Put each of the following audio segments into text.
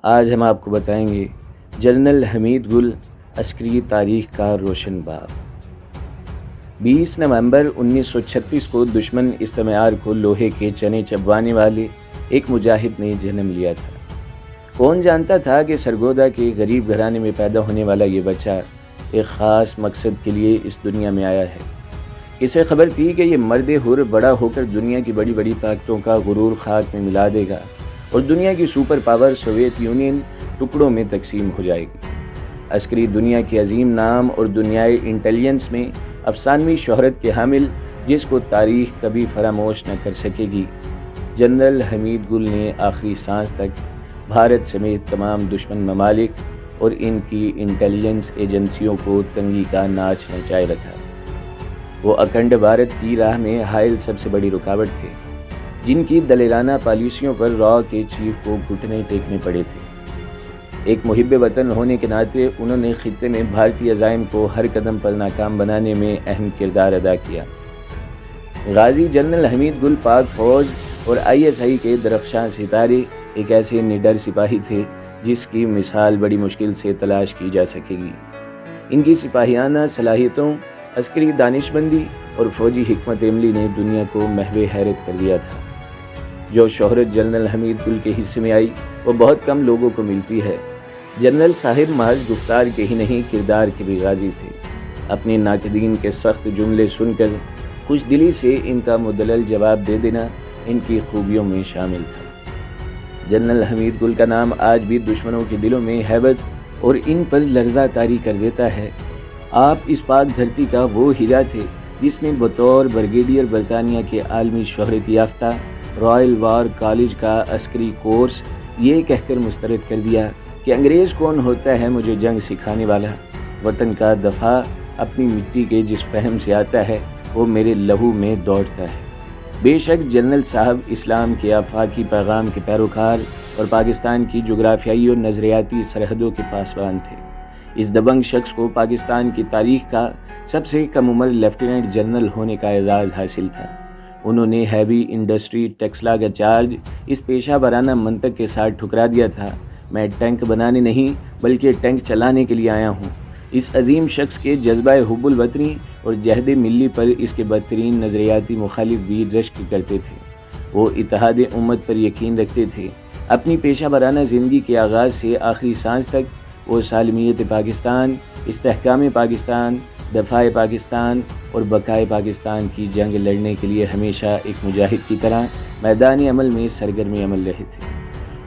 آج ہم آپ کو بتائیں گے جنرل حمید گل عسکری تاریخ کا روشن باب۔ 20 نومبر 1936 کو دشمن استعمار کو لوہے کے چنے چبوانے والے ایک مجاہد نے جنم لیا تھا۔ کون جانتا تھا کہ سرگودا کے غریب گھرانے میں پیدا ہونے والا یہ بچہ ایک خاص مقصد کے لیے اس دنیا میں آیا ہے۔ اسے خبر تھی کہ یہ مرد حر بڑا ہو کر دنیا کی بڑی بڑی طاقتوں کا غرور خاک میں ملا دے گا اور دنیا کی سپر پاور سوویت یونین ٹکڑوں میں تقسیم ہو جائے گی۔ عسکری دنیا کے عظیم نام اور دنیائے انٹیلیجنس میں افسانوی شہرت کے حامل، جس کو تاریخ کبھی فراموش نہ کر سکے گی، جنرل حمید گل نے آخری سانس تک بھارت سمیت تمام دشمن ممالک اور ان کی انٹیلیجنس ایجنسیوں کو تنگی کا ناچ نچائے رکھا۔ وہ اکھنڈ بھارت کی راہ میں حائل سب سے بڑی رکاوٹ تھے، جن کی دلیرانہ پالیسیوں پر را کے چیف کو گھٹنے ٹیکنے پڑے تھے۔ ایک محب وطن ہونے کے ناطے انہوں نے خطے میں بھارتی عزائم کو ہر قدم پر ناکام بنانے میں اہم کردار ادا کیا۔ غازی جنرل حمید گل پاک فوج اور ISI کے درخشاں ستارے ایک ایسے نڈر سپاہی تھے جس کی مثال بڑی مشکل سے تلاش کی جا سکے گی۔ ان کی سپاہیانہ صلاحیتوں، عسکری دانشمندی اور فوجی حکمت عملی نے دنیا کو محو حیرت کر دیا تھا۔ جو شہرت جنرل حمید گل کے حصے میں آئی وہ بہت کم لوگوں کو ملتی ہے۔ جنرل صاحب محض گفتار کے ہی نہیں، کردار کے بھی غازی تھے۔ اپنے ناقدین کے سخت جملے سن کر خوش دلی سے ان کا مدلل جواب دے دینا ان کی خوبیوں میں شامل تھا۔ جنرل حمید گل کا نام آج بھی دشمنوں کے دلوں میں ہیبت اور ان پر لرزہ طاری کر دیتا ہے۔ آپ اس پاک دھرتی کا وہ ہیرا تھے جس نے بطور بریگیڈیئر برطانیہ کے عالمی شہرت یافتہ رائل وار کالج کا عسکری کورس یہ کہہ کر مسترد کر دیا کہ انگریز کون ہوتا ہے مجھے جنگ سکھانے والا، وطن کا دفاع اپنی مٹی کے جس فہم سے آتا ہے وہ میرے لہو میں دوڑتا ہے۔ بے شک جنرل صاحب اسلام کے آفاقی پیغام کے پیروکار اور پاکستان کی جغرافیائی اور نظریاتی سرحدوں کے پاسبان تھے۔ اس دبنگ شخص کو پاکستان کی تاریخ کا سب سے کم عمر لیفٹیننٹ جنرل ہونے کا اعزاز حاصل تھا۔ انہوں نے ہیوی انڈسٹری ٹیکسلا کا چارج اس پیشہ ورانہ منطق کے ساتھ ٹھکرا دیا تھا، میں ٹینک بنانے نہیں بلکہ ٹینک چلانے کے لیے آیا ہوں۔ اس عظیم شخص کے جذبہ حب الوطنی اور جہد ملی پر اس کے بدترین نظریاتی مخالف ویر رشک کرتے تھے۔ وہ اتحاد امت پر یقین رکھتے تھے۔ اپنی پیشہ ورانہ زندگی کے آغاز سے آخری سانس تک وہ سالمیت پاکستان، استحکام پاکستان، دفاع پاکستان اور بقائے پاکستان کی جنگ لڑنے کے لیے ہمیشہ ایک مجاہد کی طرح میدان عمل میں سرگرم عمل رہے تھے۔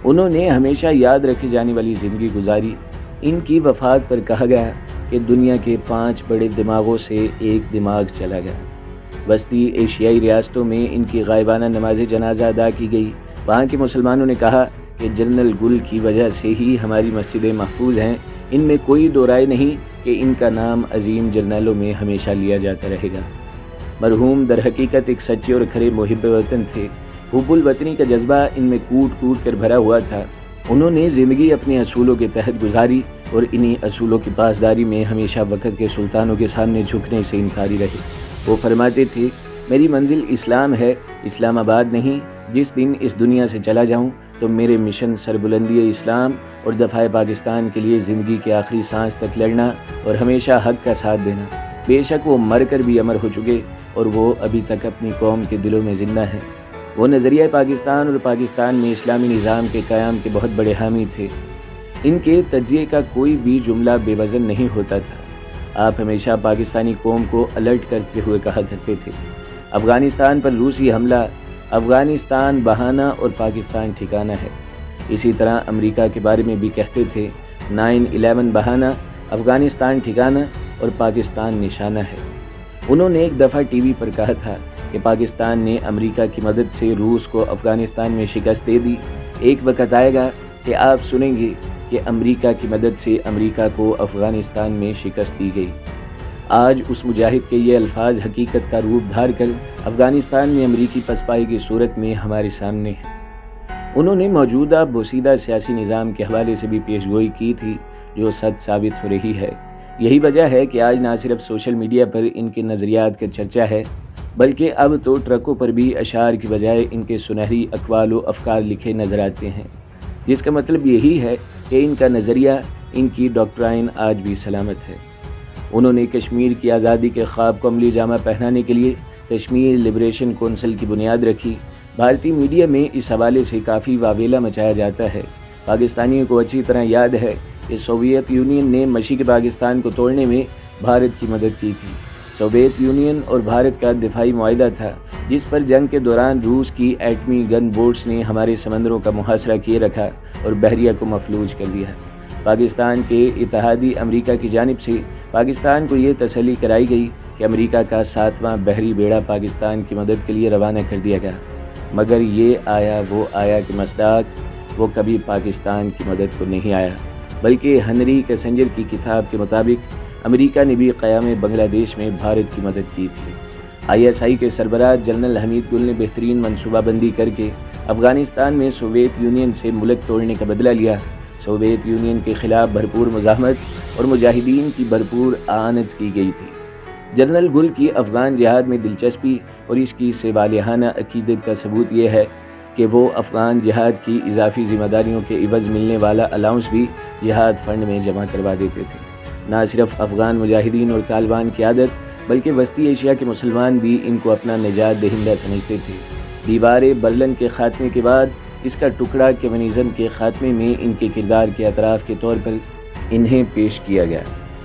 انہوں نے ہمیشہ یاد رکھی جانے والی زندگی گزاری۔ ان کی وفات پر کہا گیا کہ دنیا کے 5 بڑے دماغوں سے ایک دماغ چلا گیا۔ وسطی ایشیائی ریاستوں میں ان کی غائبانہ نماز جنازہ ادا کی گئی۔ وہاں کے مسلمانوں نے کہا کہ جنرل گل کی وجہ سے ہی ہماری مسجدیں محفوظ ہیں۔ ان میں کوئی دو رائے نہیں کہ ان کا نام عظیم جرنیلوں میں ہمیشہ لیا جاتا رہے گا۔ مرحوم در حقیقت ایک سچے اور کھرے محب وطن تھے۔ حب الوطنی کا جذبہ ان میں کوٹ کوٹ کر بھرا ہوا تھا۔ انہوں نے زندگی اپنے اصولوں کے تحت گزاری اور انہی اصولوں کی پاسداری میں ہمیشہ وقت کے سلطانوں کے سامنے جھکنے سے انکاری رہے۔ وہ فرماتے تھے، میری منزل اسلام ہے، اسلام آباد نہیں۔ جس دن اس دنیا سے چلا جاؤں تو میرے مشن سربلندی اسلام اور دفاع پاکستان کے لیے زندگی کے آخری سانس تک لڑنا اور ہمیشہ حق کا ساتھ دینا۔ بے شک وہ مر کر بھی امر ہو چکے اور وہ ابھی تک اپنی قوم کے دلوں میں زندہ ہیں۔ وہ نظریہ پاکستان اور پاکستان میں اسلامی نظام کے قیام کے بہت بڑے حامی تھے۔ ان کے تجزیے کا کوئی بھی جملہ بے وزن نہیں ہوتا تھا۔ آپ ہمیشہ پاکستانی قوم کو الرٹ کرتے ہوئے کہا کرتے تھے، افغانستان پر روسی حملہ، افغانستان بہانہ اور پاکستان ٹھکانہ ہے۔ اسی طرح امریکہ کے بارے میں بھی کہتے تھے، 9/11 بہانہ، افغانستان ٹھکانہ اور پاکستان نشانہ ہے۔ انہوں نے ایک دفعہ ٹی وی پر کہا تھا کہ پاکستان نے امریکہ کی مدد سے روس کو افغانستان میں شکست دے دی۔ ایک وقت آئے گا کہ آپ سنیں گے کہ امریکہ کی مدد سے امریکہ کو افغانستان میں شکست دی گئی۔ آج اس مجاہد کے یہ الفاظ حقیقت کا روپ دھار کر افغانستان میں امریکی پسپائی کی صورت میں ہمارے سامنے ہیں۔ انہوں نے موجودہ بوسیدہ سیاسی نظام کے حوالے سے بھی پیش گوئی کی تھی جو سچ ثابت ہو رہی ہے۔ یہی وجہ ہے کہ آج نہ صرف سوشل میڈیا پر ان کے نظریات کا چرچا ہے، بلکہ اب تو ٹرکوں پر بھی اشعار کی بجائے ان کے سنہری اقوال و افکار لکھے نظر آتے ہیں۔ جس کا مطلب یہی ہے کہ ان کا نظریہ، ان کی ڈاکٹرائن آج بھی سلامت ہے۔ انہوں نے کشمیر کی آزادی کے خواب کو عملی جامہ پہنانے کے لیے کشمیر لبریشن کونسل کی بنیاد رکھی۔ بھارتی میڈیا میں اس حوالے سے کافی واویلا مچایا جاتا ہے۔ پاکستانیوں کو اچھی طرح یاد ہے کہ سوویت یونین نے مشرقی پاکستان کو توڑنے میں بھارت کی مدد کی تھی۔ سوویت یونین اور بھارت کا دفاعی معاہدہ تھا، جس پر جنگ کے دوران روس کی ایٹمی گن بوٹس نے ہمارے سمندروں کا محاصرہ کیے رکھا اور بحریہ کو مفلوج کر دیا۔ پاکستان کے اتحادی امریکہ کی جانب سے پاکستان کو یہ تسلی کرائی گئی کہ امریکہ کا 7واں بحری بیڑا پاکستان کی مدد کے لیے روانہ کر دیا گیا، مگر یہ آیا کہ مصداق وہ کبھی پاکستان کی مدد کو نہیں آیا، بلکہ ہنری کیسنجر کی کتاب کے مطابق امریکہ نے بھی قیام بنگلہ دیش میں بھارت کی مدد کی تھی۔ ISI کے سربراہ جنرل حمید گل نے بہترین منصوبہ بندی کر کے افغانستان میں سوویت یونین سے ملک توڑنے کا بدلہ لیا۔ سوویت یونین کے خلاف بھرپور مزاحمت اور مجاہدین کی بھرپور اعانت کی گئی تھی۔ جنرل گل کی افغان جہاد میں دلچسپی اور اس کی صالحانہ عقیدت کا ثبوت یہ ہے کہ وہ افغان جہاد کی اضافی ذمہ داریوں کے عوض ملنے والا الاؤنس بھی جہاد فنڈ میں جمع کروا دیتے تھے۔ نہ صرف افغان مجاہدین اور طالبان کی عادت، بلکہ وسطی ایشیا کے مسلمان بھی ان کو اپنا نجات دہندہ سمجھتے تھے۔ دیوار برلن کے خاتمے کے بعد اس کا ٹکڑا کمیونزم کے خاتمے میں ان کے کردار کے اعتراف کے طور پر انہیں پیش کیا گیا۔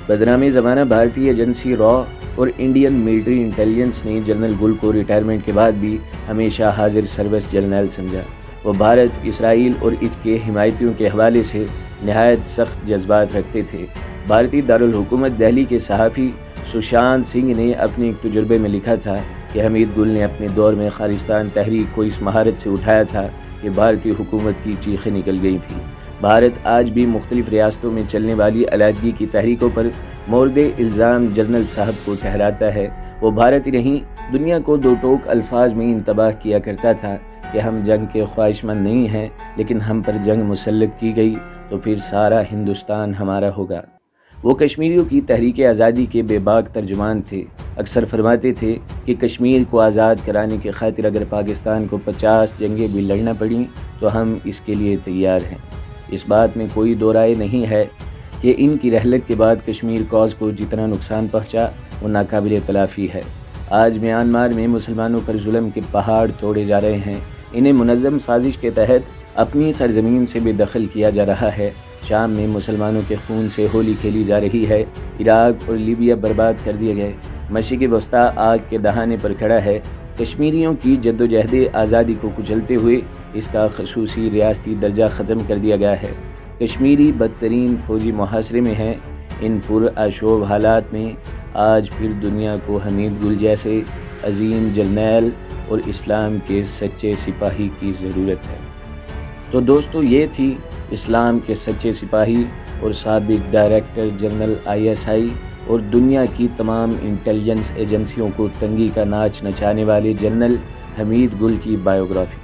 بدنام زمانہ بھارتی ایجنسی را اور انڈین ملٹری انٹیلیجنس نے جنرل گل کو ریٹائرمنٹ کے بعد بھی ہمیشہ حاضر سروس جرنیل سمجھا۔ وہ بھارت، اسرائیل اور اس کے حمایتیوں کے حوالے سے نہایت سخت جذبات رکھتے تھے۔ بھارتی دارالحکومت دہلی کے صحافی سشانت سنگھ نے اپنے ایک تجربے میں لکھا تھا کہ حمید گل نے اپنے دور میں خالصتان تحریک کو اس مہارت سے اٹھایا تھا کہ بھارتی حکومت کی چیخیں نکل گئی تھیں۔ بھارت آج بھی مختلف ریاستوں میں چلنے والی علیحدگی کی تحریکوں پر مورد الزام جنرل صاحب کو ٹھہراتا ہے۔ وہ بھارت ہی نہیں، دنیا کو دو ٹوک الفاظ میں انتباہ کیا کرتا تھا کہ ہم جنگ کے خواہش مند نہیں ہیں، لیکن ہم پر جنگ مسلط کی گئی تو پھر سارا ہندوستان ہمارا ہوگا۔ وہ کشمیریوں کی تحریک آزادی کے بے باک ترجمان تھے۔ اکثر فرماتے تھے کہ کشمیر کو آزاد کرانے کی خاطر اگر پاکستان کو 50 جنگیں بھی لڑنا پڑیں تو ہم اس کے لیے تیار ہیں۔ اس بات میں کوئی دو رائے نہیں ہے کہ ان کی رحلت کے بعد کشمیر کاز کو جتنا نقصان پہنچا وہ ناقابل تلافی ہے۔ آج میانمار میں مسلمانوں پر ظلم کے پہاڑ توڑے جا رہے ہیں۔ انہیں منظم سازش کے تحت اپنی سرزمین سے بے دخل کیا جا رہا ہے۔ شام میں مسلمانوں کے خون سے ہولی کھیلی جا رہی ہے۔ عراق اور لیبیا برباد کر دیے گئے۔ مشرق وسطیٰ آگ کے دہانے پر کھڑا ہے۔ کشمیریوں کی جدوجہد آزادی کو کچلتے ہوئے اس کا خصوصی ریاستی درجہ ختم کر دیا گیا ہے۔ کشمیری بدترین فوجی محاصرے میں ہیں۔ ان پرآشوب حالات میں آج پھر دنیا کو حمید گل جیسے عظیم جرنیل اور اسلام کے سچے سپاہی کی ضرورت ہے۔ تو دوستو، یہ تھی اسلام کے سچے سپاہی اور سابق ڈائریکٹر جنرل ISI اور دنیا کی تمام انٹیلیجنس ایجنسیوں کو تنگی کا ناچ نچانے والے جنرل حمید گل کی بائیوگرافی۔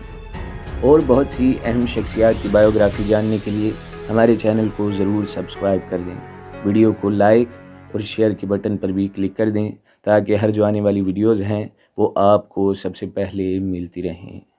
اور بہت سی اہم شخصیات کی بائیوگرافی جاننے کے لیے ہمارے چینل کو ضرور سبسکرائب کر دیں۔ ویڈیو کو لائک اور شیئر کے بٹن پر بھی کلک کر دیں تاکہ ہر جو آنے والی ویڈیوز ہیں وہ آپ کو سب سے پہلے ملتی رہیں۔